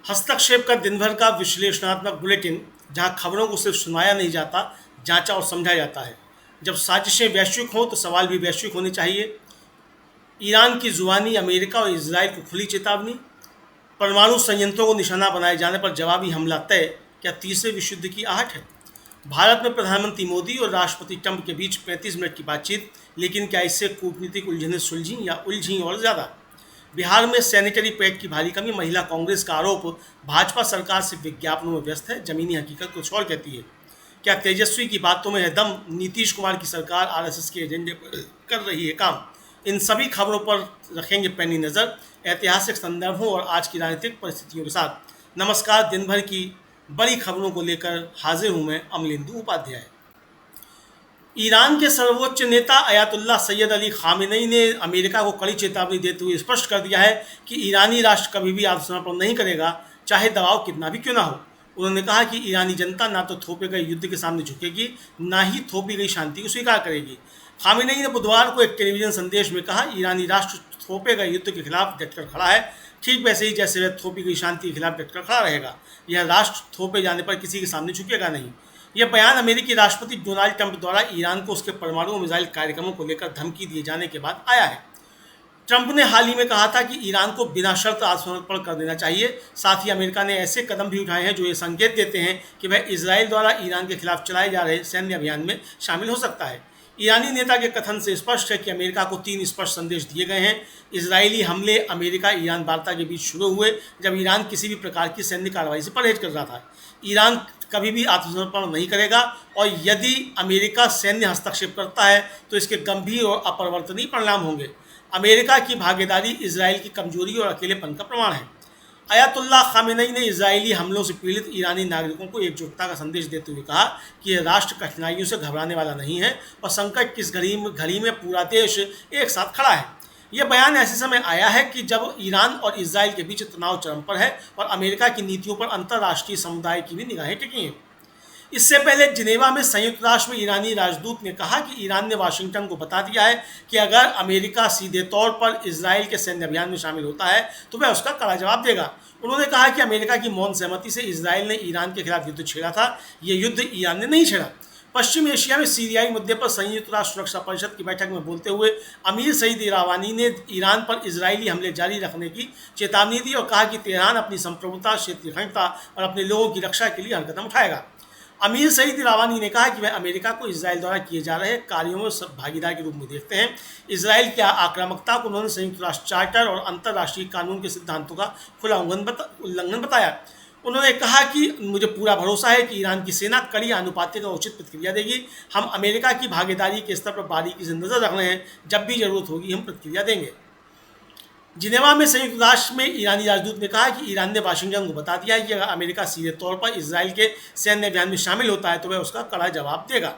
हस्तक्षेप का दिन भर का विश्लेषणात्मक बुलेटिन, जहां खबरों को सिर्फ सुनाया नहीं जाता, जांचा और समझा जाता है। जब साजिशें वैश्विक हों तो सवाल भी वैश्विक होने चाहिए। ईरान की जुबानी अमेरिका और इसराइल को खुली चेतावनी। परमाणु संयंत्रों को निशाना बनाए जाने पर जवाबी हमला तय, क्या तीसरे विश्व युद्ध की आहट है? भारत में प्रधानमंत्री मोदी और राष्ट्रपति ट्रंप के बीच 35 मिनट की बातचीत, लेकिन क्या इससे कूटनीतिक उलझनें सुलझीं या उलझीं और ज़्यादा? बिहार में सैनिटरी पैड की भारी कमी, महिला कांग्रेस का आरोप भाजपा सरकार से विज्ञापनों में व्यस्त है, जमीनी हकीकत कुछ और कहती है। क्या तेजस्वी की बातों में है दम? नीतीश कुमार की सरकार आरएसएस के एजेंडे पर कर रही है काम? इन सभी खबरों पर रखेंगे पैनी नज़र, ऐतिहासिक संदर्भों और आज की राजनीतिक परिस्थितियों के साथ। नमस्कार, दिन भर की बड़ी खबरों को लेकर हाजिर हूं मैं, अमलेंदु उपाध्याय। ईरान के सर्वोच्च नेता अयातुल्लाह सैयद अली खामेनेई ने अमेरिका को कड़ी चेतावनी देते हुए स्पष्ट कर दिया है कि ईरानी राष्ट्र कभी भी आत्मसमर्पण नहीं करेगा, चाहे दबाव कितना भी क्यों ना हो। उन्होंने कहा कि ईरानी जनता ना तो थोपे गए युद्ध के सामने झुकेगी, ना ही थोपी गई शांति को स्वीकार करेगी। खामेनेई ने बुधवार को एक टेलीविजन संदेश में कहा, ईरानी राष्ट्र थोपे गए युद्ध के खिलाफ डटकर खड़ा है, ठीक वैसे ही जैसे वह थोपी गई शांति के खिलाफ डटकर खड़ा रहेगा। यह राष्ट्र थोपे जाने पर किसी के सामने झुकेगा नहीं। यह बयान अमेरिकी राष्ट्रपति डोनाल्ड ट्रंप द्वारा ईरान को उसके परमाणु मिसाइल कार्यक्रमों को लेकर धमकी दिए जाने के बाद आया है। ट्रंप ने हाल ही में कहा था कि ईरान को बिना शर्त आत्मसमर्पण कर देना चाहिए। साथ ही अमेरिका ने ऐसे कदम भी उठाए हैं जो ये संकेत देते हैं कि वह इसराइल द्वारा ईरान के खिलाफ चलाए जा रहे सैन्य अभियान में शामिल हो सकता है। ईरानी नेता के कथन से स्पष्ट है कि अमेरिका को 3 स्पष्ट संदेश दिए गए हैं। इजरायली हमले अमेरिका ईरान वार्ता के बीच शुरू हुए जब ईरान किसी भी प्रकार की सैन्य कार्रवाई से परहेज कर रहा था। ईरान कभी भी आत्मसमर्पण नहीं करेगा और यदि अमेरिका सैन्य हस्तक्षेप करता है तो इसके गंभीर और अपरिवर्तनीय परिणाम होंगे। अमेरिका की भागीदारी इजराइल की कमजोरी और अकेलेपन का प्रमाण है। अयातुल्लाह खामेनेई ने इजरायली हमलों से पीड़ित ईरानी नागरिकों को एकजुटता का संदेश देते हुए कहा कि यह राष्ट्र कठिनाइयों से घबराने वाला नहीं है और संकट की इस घड़ी में पूरा देश एक साथ खड़ा है। यह बयान ऐसे समय आया है कि जब ईरान और इजराइल के बीच तनाव चरम पर है और अमेरिका की नीतियों पर अंतर्राष्ट्रीय समुदाय की भी निगाहें टिकी हैं। इससे पहले जिनेवा में संयुक्त राष्ट्र में ईरानी राजदूत ने कहा कि ईरान ने वाशिंगटन को बता दिया है कि अगर अमेरिका सीधे तौर पर इजराइल के सैन्य अभियान में शामिल होता है तो वह उसका कड़ा जवाब देगा। उन्होंने कहा कि अमेरिका की मौन सहमति से इजराइल ने ईरान के खिलाफ युद्ध छेड़ा था, ये युद्ध ईरान ने नहीं छेड़ा। पश्चिम एशिया में सीरियाई मुद्दे पर संयुक्त राष्ट्र सुरक्षा परिषद की बैठक में बोलते हुए अमीर सईद इरावानी ने ईरान पर इजरायली हमले जारी रखने की चेतावनी दी और कहा कि तेहरान अपनी संप्रभुता, क्षेत्रीय अखंडता और अपने लोगों की रक्षा के लिए हर कदम उठाएगा। अमीर सईद इरावानी ने कहा कि वह अमेरिका को इजराइल द्वारा किए जा रहे कार्यों में भागीदार के रूप में देखते हैं। इजराइल की आक्रामकता को उन्होंने संयुक्त राष्ट्र चार्टर और अंतर्राष्ट्रीय कानून के सिद्धांतों का खुला उल्लंघन बताया। उन्होंने कहा कि मुझे पूरा भरोसा है कि ईरान की सेना कड़ी आनुपातिक और उचित प्रतिक्रिया देगी। हम अमेरिका की भागीदारी के स्तर पर बारीकी से नजर रख रहे हैं, जब भी जरूरत होगी हम प्रतिक्रिया देंगे। जिनेवा में संयुक्त राष्ट्र में ईरानी राजदूत ने कहा कि ईरान ने वाशिंगटन को बता दिया है कि अगर अमेरिका सीधे तौर पर इजराइल के सैन्य अभियान में शामिल होता है तो वह उसका कड़ा जवाब देगा।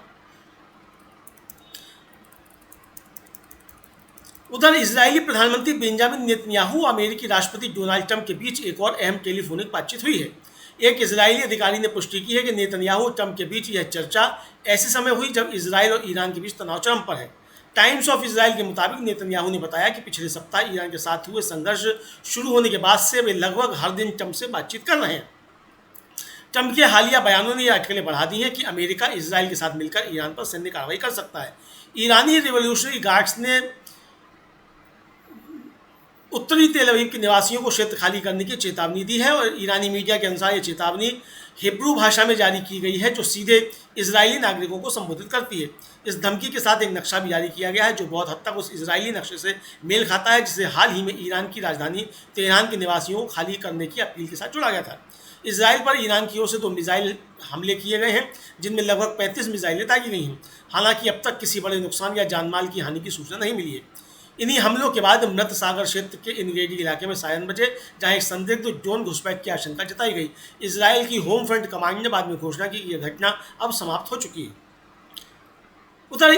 उधर इजरायली प्रधानमंत्री बेंजामिन नेतन्याहू और अमेरिकी राष्ट्रपति डोनाल्ड ट्रंप के बीच एक और अहम टेलीफोनिक बातचीत हुई है। एक इजरायली अधिकारी ने पुष्टि की है कि नेतन्याहू और ट्रंप के बीच यह चर्चा ऐसे समय हुई जब इजराइल और ईरान के बीच तनाव चरम पर है। टाइम्स ऑफ इजराइल के मुताबिक नेतन्याहू ने बताया कि पिछले सप्ताह ईरान के साथ हुए संघर्ष शुरू होने के बाद से वे लगभग हर दिन ट्रंप से बातचीत कर रहे हैं। ट्रंप के हालिया बयानों ने यह अटकलें बढ़ा दी हैं कि अमेरिका इजराइल के साथ मिलकर ईरान पर सैन्य कार्रवाई कर सकता है। ईरानी रिवॉल्यूशनरी गार्ड्स ने उत्तरी तेल अवीव के निवासियों को क्षेत्र खाली करने की चेतावनी दी है और ईरानी मीडिया के अनुसार ये चेतावनी हिब्रू भाषा में जारी की गई है जो सीधे इजरायली नागरिकों को संबोधित करती है। इस धमकी के साथ एक नक्शा भी जारी किया गया है जो बहुत हद तक उस इजरायली नक्शे से मेल खाता है जिसे हाल ही में ईरान की राजधानी तेहरान के निवासियों को खाली करने की अपील के साथ जोड़ा गया था। इजराइल पर ईरान की ओर से 2 मिसाइल हमले किए गए हैं जिनमें लगभग 35 मिसाइलें दागी गई हैं। हालांकि अब तक किसी बड़े नुकसान या जानमाल की हानि की सूचना नहीं मिली है। इन्हीं हमलों के बाद मृत सागर क्षेत्र के इनगेडी इलाके में सायन बजे जहां एक संदिग्ध ड्रोन घुसपैठ की आशंका जताई गई। इजराइल की होम फ्रंट कमांड ने बाद में घोषणा की कि यह घटना अब समाप्त हो चुकी है। उधर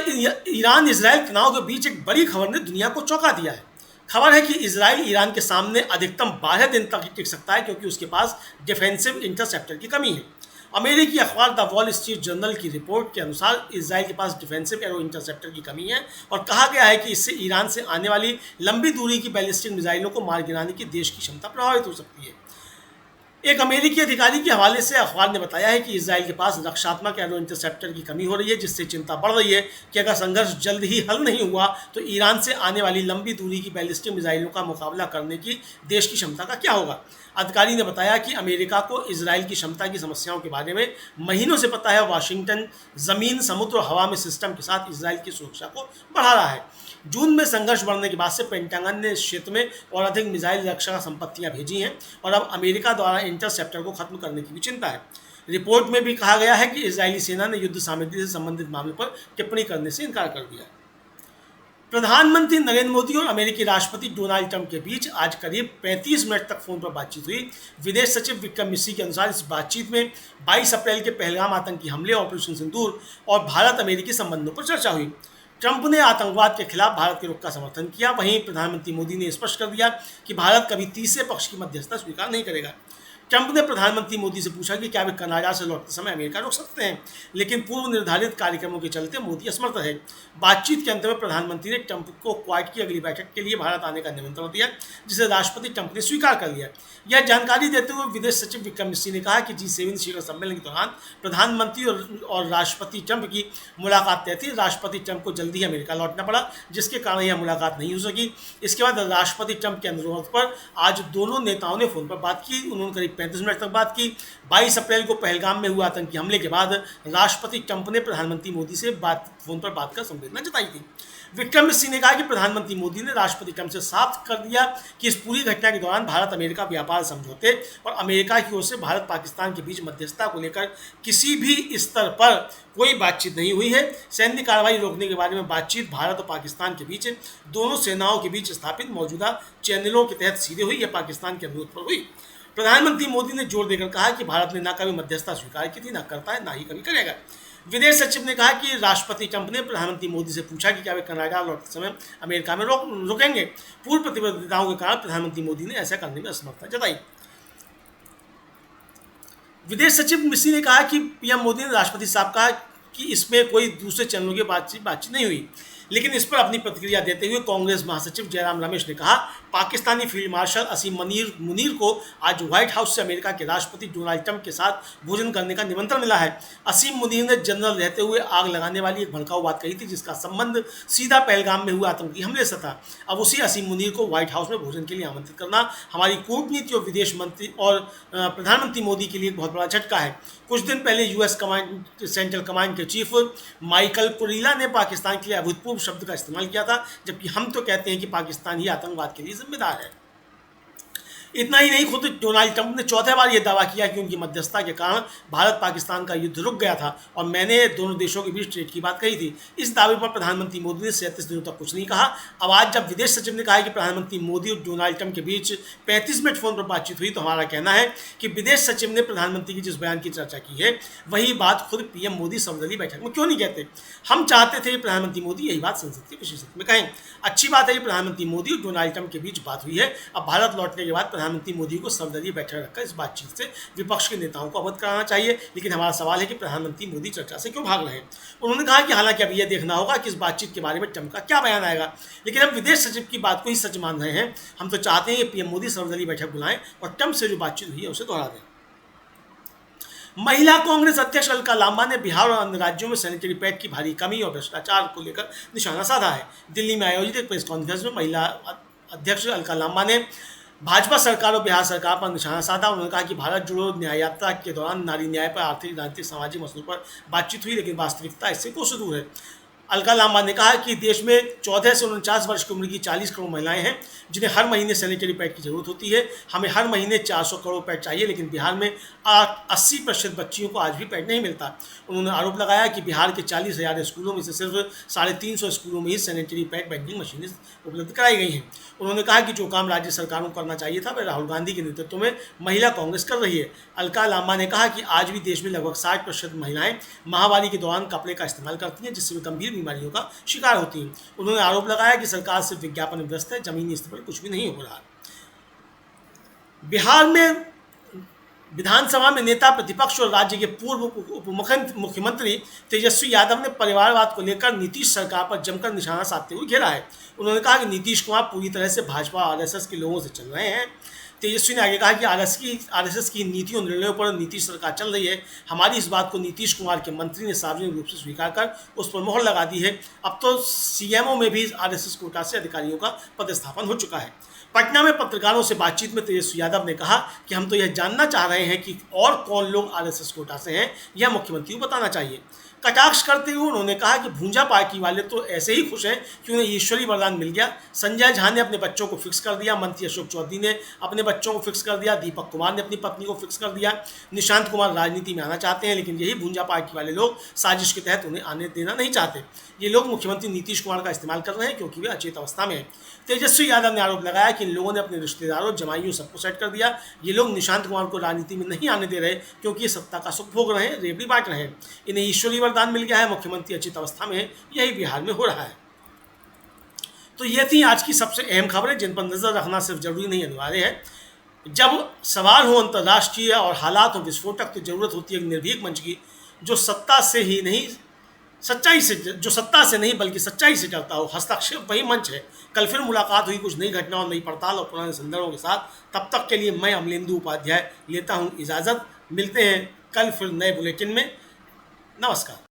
ईरान इजराइल तनाव के बीच एक बड़ी खबर ने दुनिया को चौंका दिया है। खबर है कि इजराइल ईरान के सामने अधिकतम 12 दिन तक ही टिक सकता है क्योंकि उसके पास डिफेंसिव इंटरसेप्टर की कमी है। अमेरिकी अखबार द वॉल स्ट्रीट जर्नल की रिपोर्ट के अनुसार इजराइल के पास डिफेंसिव एरो इंटरसेप्टर की कमी है और कहा गया है कि इससे ईरान से आने वाली लंबी दूरी की बैलिस्टिक मिसाइलों को मार गिराने की देश की क्षमता प्रभावित हो सकती है। एक अमेरिकी अधिकारी के हवाले से अखबार ने बताया है कि इसराइल के पास रक्षात्मक एरो इंटरसेप्टर की कमी हो रही है, जिससे चिंता बढ़ रही है कि अगर संघर्ष जल्द ही हल नहीं हुआ तो ईरान से आने वाली लंबी दूरी की बैलिस्टिक मिसाइलों का मुकाबला करने की देश की क्षमता का क्या होगा। अधिकारी ने बताया कि अमेरिका को इसराइल की क्षमता की समस्याओं के बारे में महीनों से पता है। वाशिंगटन जमीन, समुद्र और हवा में सिस्टम के साथ इसराइल की सुरक्षा को बढ़ा रहा है। जून में संघर्ष बढ़ने के बाद से पेंटागन ने इस क्षेत्र में और अधिक मिसाइल रक्षा संपत्तियां भेजी हैं और अब अमेरिका द्वारा इंटरसेप्टर को खत्म करने की भी चिंता है। रिपोर्ट में भी कहा गया है कि इजरायली सेना ने युद्ध सामग्री से संबंधित मामले पर टिप्पणी करने से इनकार कर दिया है। प्रधानमंत्री नरेंद्र मोदी और अमेरिकी राष्ट्रपति डोनाल्ड ट्रंप के बीच आज करीब 35 मिनट तक फोन पर बातचीत हुई। विदेश सचिव विक्रम मिस्री के अनुसार इस बातचीत में 22 अप्रैल के पहलगाम आतंकी हमले, ऑपरेशन सिंदूर और भारत अमेरिकी संबंधों पर चर्चा हुई। ट्रंप ने आतंकवाद के खिलाफ भारत के रुख का समर्थन किया। वहीं प्रधानमंत्री मोदी ने स्पष्ट कर दिया कि भारत कभी तीसरे पक्ष की मध्यस्थता स्वीकार नहीं करेगा। ट्रंप ने प्रधानमंत्री मोदी से पूछा कि क्या वे कनाडा से लौटते समय अमेरिका रुक सकते हैं, लेकिन पूर्व निर्धारित कार्यक्रमों के चलते मोदी असमर्थ है। बातचीत के अंत में प्रधानमंत्री ने ट्रंप को क्वाड की अगली बैठक के लिए भारत आने का निमंत्रण दिया, जिसे राष्ट्रपति ट्रंप ने स्वीकार कर लिया। यह जानकारी देते हुए विदेश सचिव विक्रम मिस्री ने कहा कि G7 शिखर सम्मेलन के दौरान प्रधानमंत्री और राष्ट्रपति ट्रंप की मुलाकात तय थी। राष्ट्रपति ट्रंप को जल्दी ही अमेरिका लौटना पड़ा, जिसके कारण यह मुलाकात नहीं हो सकी। इसके बाद राष्ट्रपति ट्रंप के अनुरोध पर आज दोनों नेताओं ने फोन पर बात की। उन्होंने करीब 35 मिनट तक बात की। 22 अप्रैल को पहलगाम में हुए आतंकी हमले के बाद राष्ट्रपति ट्रंप ने प्रधानमंत्री मोदी से फोन पर बात कर संवेदना जताई थी। विक्रम मिस्री ने कहा कि प्रधानमंत्री मोदी ने राष्ट्रपति ट्रंप से साफ कर दिया कि इस पूरी घटना के दौरान भारत अमेरिका व्यापार समझौते और अमेरिका की ओर से भारत पाकिस्तान के बीच मध्यस्थता को लेकर किसी भी स्तर पर कोई बातचीत नहीं हुई है। सैन्य कार्रवाई रोकने के बारे में बातचीत भारत और पाकिस्तान के बीच दोनों सेनाओं के बीच स्थापित मौजूदा चैनलों के तहत सीधे हुई, यह पाकिस्तान के अनुरोध पर हुई। प्रधानमंत्री मोदी ने जोर देकर कहा कि भारत ने न कभी मध्यस्थता स्वीकार की थी, न करता है, न ही कभी करेगा। विदेश सचिव ने कहा कि राष्ट्रपति ट्रंप ने प्रधानमंत्री मोदी से पूछा कि क्या वे कनाडा लौटते समय अमेरिका में रुकेंगे। पूर्व प्रतिबद्धताओं के कारण प्रधानमंत्री मोदी ने ऐसा करने में असमर्थता जताई। विदेश सचिव मिस्री ने कहा कि पीएम मोदी ने राष्ट्रपति साहब कहा कि इसमें कोई दूसरे चैनलों की बातचीत नहीं हुई, लेकिन इस पर अपनी प्रतिक्रिया देते हुए कांग्रेस महासचिव जयराम रमेश ने कहा, पाकिस्तानी फील्ड मार्शल असीम मुनीर को आज व्हाइट हाउस से अमेरिका के राष्ट्रपति डोनाल्ड ट्रंप के साथ भोजन करने का निमंत्रण मिला है। असीम मुनीर ने जनरल रहते हुए आग लगाने वाली एक भड़काऊ बात कही थी, जिसका संबंध सीधा पहलगाम में हुए आतंकी हमले से था। अब उसी असीम मुनीर को व्हाइट हाउस में भोजन के लिए आमंत्रित करना हमारी कूटनीति और विदेश मंत्री और प्रधानमंत्री मोदी के लिए एक बहुत बड़ा झटका है। कुछ दिन पहले यूएस सेंट्रल कमांड के चीफ माइकल कुरीला ने पाकिस्तान के लिए अभूतपूर्व शब्द का इस्तेमाल किया था, जबकि हम तो कहते हैं कि पाकिस्तान ही आतंकवाद के लिए जिम्मेदार है। इतना ही नहीं, खुद डोनाल्ड ट्रंप ने चौथे बार यह दावा किया कि उनकी मध्यस्थता के कारण भारत पाकिस्तान का युद्ध रुक गया था और मैंने दोनों देशों के बीच ट्रेड की बात कही थी। इस दावे पर प्रधानमंत्री मोदी ने 37 दिनों तक कुछ नहीं कहा। अब आज जब विदेश सचिव ने कहा है कि प्रधानमंत्री मोदी और डोनाल्ड ट्रंप के बीच 35 मिनट फोन पर बातचीत हुई, तो हमारा कहना है कि विदेश सचिव ने प्रधानमंत्री की जिस बयान की चर्चा की है वही बात खुद पीएम मोदी सर्वदलीय बैठक में क्यों नहीं कहते। हम चाहते थे कि प्रधानमंत्री मोदी यही बात संसद के विशेष सत्र में कहें। अच्छी बात है कि प्रधानमंत्री मोदी और डोनाल्ड ट्रंप के बीच बात हुई है। अब भारत लौटने के बाद प्रधानमंत्री मोदी को सर्वदलीय बैठक रखकर इस बातचीत से विपक्ष के नेताओं को अवगत कराना चाहिए, लेकिन हमारा सवाल है कि प्रधानमंत्री मोदी चर्चा से क्यों भाग रहे हैं। उन्होंने कहा कि हालांकि अब यह देखना होगा कि इस बातचीत के बारे में ट्रंप का क्या बयान आएगा, लेकिन हम विदेश सचिव की बात को ही सच मान रहे हैं। हम तो चाहते हैं कि पीएम मोदी सर्वदलीय बैठक बुलाएं और ट्रंप से जो बातचीत हुई है उसे दोहरा दें। महिला कांग्रेस अध्यक्ष अलका लांबा ने बिहार और अन्य राज्यों में सैनिटरी पैड की भारी कमी और भ्रष्टाचार को लेकर निशाना साधा है। दिल्ली में आयोजित एक प्रेस कॉन्फ्रेंस में महिला अध्यक्ष अलका लांबा ने भाजपा सरकार और बिहार सरकार पर निशाना साधा। उन्होंने कहा कि भारत जोड़ो न्याय यात्रा के दौरान नारी न्याय पर आर्थिक, राजनीतिक, सामाजिक मसलों पर बातचीत हुई, लेकिन वास्तविकता इससे कोसों दूर है। अलका लांबा ने कहा कि देश में 14 से 49 वर्ष की उम्र की 40 करोड़ महिलाएं हैं जिन्हें हर महीने सैनिटरी पैड की जरूरत होती है। हमें हर महीने 400 करोड़ पैड चाहिए, लेकिन बिहार में 80% बच्चियों को आज भी पैड नहीं मिलता। उन्होंने आरोप लगाया कि बिहार के 40,000 स्कूलों में से सिर्फ 350 स्कूलों में ही सैनिटरी पैड वेंडिंग मशीनें उपलब्ध कराई गई हैं। उन्होंने कहा कि जो काम राज्य सरकारों को करना चाहिए था वह राहुल गांधी के नेतृत्व में महिला कांग्रेस कर रही है। अलका लांबा ने कहा कि आज भी देश में लगभग 60% महिलाएं महामारी के दौरान कपड़े का इस्तेमाल करती हैं, जिससे वे गंभीर बीमारियों का शिकार होती हैं। उन्होंने आरोप लगाया कि सरकार सिर्फ विज्ञापन में व्यस्त है, जमीनी स्तर पर कुछ भी नहीं हो रहा। बिहार में विधानसभा में नेता प्रतिपक्ष और राज्य के पूर्व उप मुख्यमंत्री तेजस्वी यादव ने परिवारवाद को लेकर नीतीश सरकार पर जमकर निशाना साधते हुए घेरा है। उन्होंने कहा कि नीतीश कुमार पूरी तरह से भाजपा और आरएसएस के लोगों से चल रहे हैं। तेजस्वी ने आगे कहा कि आरएसएस की नीतियों निर्णयों पर नीतीश सरकार चल रही है। हमारी इस बात को नीतीश कुमार के मंत्री ने सार्वजनिक रूप से स्वीकार कर उस पर मोहर लगा दी है। अब तो सीएमओ में भी आरएसएस कोटा से अधिकारियों का पदस्थापन हो चुका है। पटना में पत्रकारों से बातचीत में तेजस्वी यादव ने कहा कि हम तो यह जानना चाह रहे हैं कि और कौन लोग आरएसएस कोटा से हैं, यह मुख्यमंत्री को बताना चाहिए। कटाक्ष करते हुए उन्होंने कहा कि भूंजा पार्टी वाले तो ऐसे ही खुश हैं कि उन्हें ईश्वरी वरदान मिल गया। संजय झा ने अपने बच्चों को फिक्स कर दिया, मंत्री अशोक चौधरी ने अपने बच्चों को फिक्स कर दिया, दीपक कुमार ने अपनी पत्नी को फिक्स कर दिया। निशांत कुमार राजनीति में आना चाहते हैं, लेकिन यही भूंजा पार्टी वाले लोग साजिश के तहत उन्हें आने देना नहीं चाहते। ये लोग मुख्यमंत्री नीतीश कुमार का इस्तेमाल कर रहे हैं क्योंकि वे अचेत अवस्था में हैं। तेजस्वी यादव ने आरोप लगाया कि इन लोगों ने अपने रिश्तेदारों, जमाइयों सबको सेट कर दिया। ये लोग निशांत कुमार को राजनीति में नहीं आने दे रहे क्योंकि ये सत्ता का सुख भोग रहे हैं, रेवड़ी बांट रहे हैं। इन्हें ईश्वरी वरदान मिल गया है, मुख्यमंत्री अचेत अवस्था में है। यही बिहार में हो रहा है। तो ये थी आज की सबसे अहम खबरें जिन पर नजर रखना सिर्फ जरूरी नहीं अनिवार्य है। जब सवाल हो अंतर्राष्ट्रीय और हालात हो विस्फोटक तो जरूरत होती है एक निर्भीक मंच की, जो सत्ता से नहीं बल्कि सच्चाई से डरता हो। हस्तक्षेप वही मंच है। कल फिर मुलाकात हुई कुछ नई घटनाओं, नई पड़ताल और पुराने संदर्भों के साथ। तब तक के लिए मैं अमलेंदु उपाध्याय लेता हूँ इजाज़त। मिलते हैं कल फिर नए बुलेटिन में। नमस्कार।